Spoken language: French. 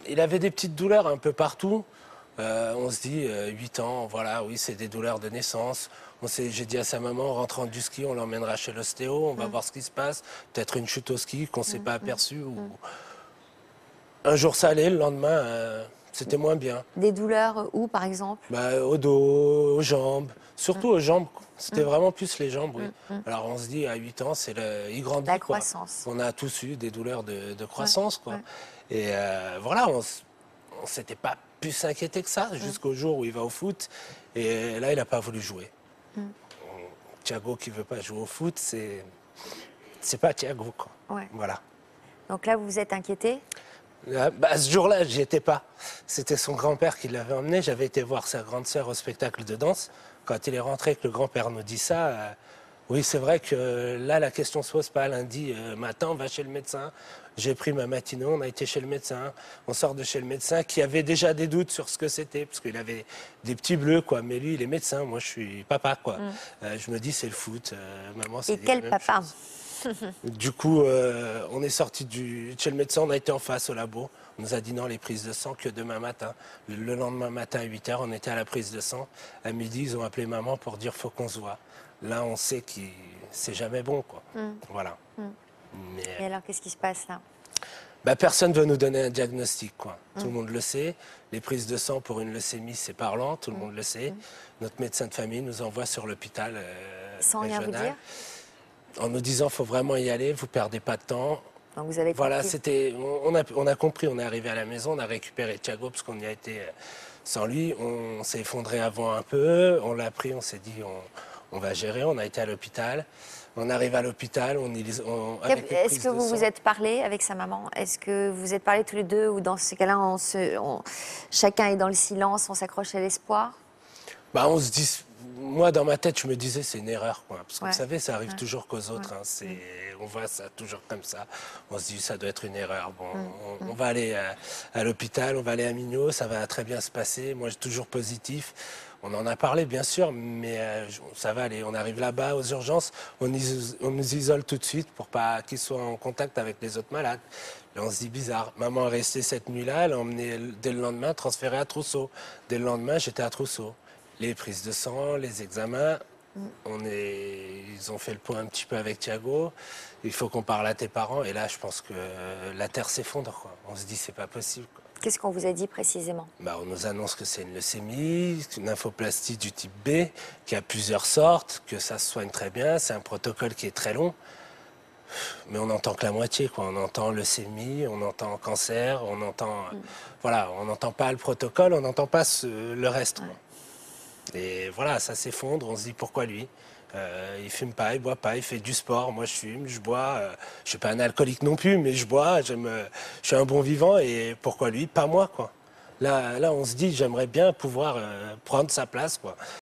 il avait des petites douleurs un peu partout. On se dit, 8 ans, voilà, oui, c'est des douleurs de naissance. J'ai dit à sa maman, en rentrant du ski, on l'emmènera chez l'ostéo, on va voir ce qui se passe. Peut-être une chute au ski qu'on ne s'est pas aperçu. Un jour ça allait, le lendemain, c'était moins bien. Des douleurs où, par exemple? Bah, au dos, aux jambes, surtout aux jambes. C'était vraiment plus les jambes, oui. Alors on se dit, à 8 ans, il grandit, La quoi. croissance. On a tous eu des douleurs de croissance, quoi. Ouais. Et voilà, on s'était pas plus s'inquiéter que ça, jusqu'au jour où il va au foot. Et là, il n'a pas voulu jouer. Thiago qui veut pas jouer au foot, c'est pas Thiago, quoi. Ouais. Voilà. Donc là, vous vous êtes inquiété? Bah, ce jour-là, j'y étais pas. C'était son grand-père qui l'avait emmené. J'avais été voir sa grande sœur au spectacle de danse. Quand il est rentré, que le grand-père nous dit ça, oui, c'est vrai que là, la question se pose pas. Lundi matin, on va chez le médecin. J'ai pris ma matinée, on a été chez le médecin. On sort de chez le médecin qui avait déjà des doutes sur ce que c'était, parce qu'il avait des petits bleus, quoi. Mais lui, il est médecin. Moi, je suis papa, quoi. Je me dis, c'est le foot. Maman, c'est Et quel papa? Du coup, on est sorti chez le médecin, on a été en face au labo. On nous a dit non, les prises de sang que demain matin. Le lendemain matin à 8 h, on était à la prise de sang. À midi, ils ont appelé maman pour dire faut qu'on se voit. Là, on sait que c'est jamais bon, quoi. Voilà. Mais, Et alors, qu'est-ce qui se passe là? bah, personne ne veut nous donner un diagnostic, quoi. Tout le monde le sait. Les prises de sang pour une leucémie, c'est parlant, tout le monde le sait. Notre médecin de famille nous envoie sur l'hôpital Sans rien vous régional. dire? En nous disant faut vraiment y aller, vous perdez pas de temps. Donc vous avez Voilà, compris. on a compris, on est arrivé à la maison, on a récupéré Thiago parce qu'on y a été sans lui. On s'est effondré avant un peu, on l'a pris, on s'est dit on va gérer. On a été à l'hôpital. On arrive à l'hôpital, Est-ce que vous vous êtes parlé avec sa maman? Est-ce que vous vous êtes parlé tous les deux, ou dans ce cas-là, chacun est dans le silence, on s'accroche à l'espoir? Bah, on se dit, moi dans ma tête, je me disais c'est une erreur, quoi. Parce que Ouais. vous savez, ça arrive toujours qu'aux autres. Hein. On voit ça toujours comme ça. On se dit ça doit être une erreur. Bon, on va aller à l'hôpital, on va aller à Mignot, ça va très bien se passer. Moi, j'ai toujours positif. On en a parlé, bien sûr, mais ça va aller. On arrive là-bas aux urgences, on nous isole tout de suite pour pas qu'ils soient en contact avec les autres malades. Là, on se dit bizarre. Maman est restée cette nuit-là, elle a emmené dès le lendemain transférée à Trousseau. Dès le lendemain, j'étais à Trousseau. Les prises de sang, les examens, ils ont fait le point un petit peu avec Thiago. Il faut qu'on parle à tes parents. Et là, je pense que la terre s'effondre, quoi. On se dit, c'est pas possible, quoi. Qu'est-ce qu'on vous a dit précisément? Bah, on nous annonce que c'est une leucémie, une lymphoplastie du type B, qu'il y a plusieurs sortes, que ça se soigne très bien. C'est un protocole qui est très long. Mais on n'entend que la moitié, quoi. On entend leucémie, on entend cancer, on entend... Voilà, on n'entend pas le protocole, on n'entend pas le reste, quoi. Et voilà, ça s'effondre, on se dit pourquoi lui? Il fume pas, il boit pas, il fait du sport. Moi, je fume, je bois. Je suis pas un alcoolique non plus, mais je bois. Je suis un bon vivant et pourquoi lui? Pas moi, quoi. Là, on se dit, j'aimerais bien pouvoir prendre sa place, quoi.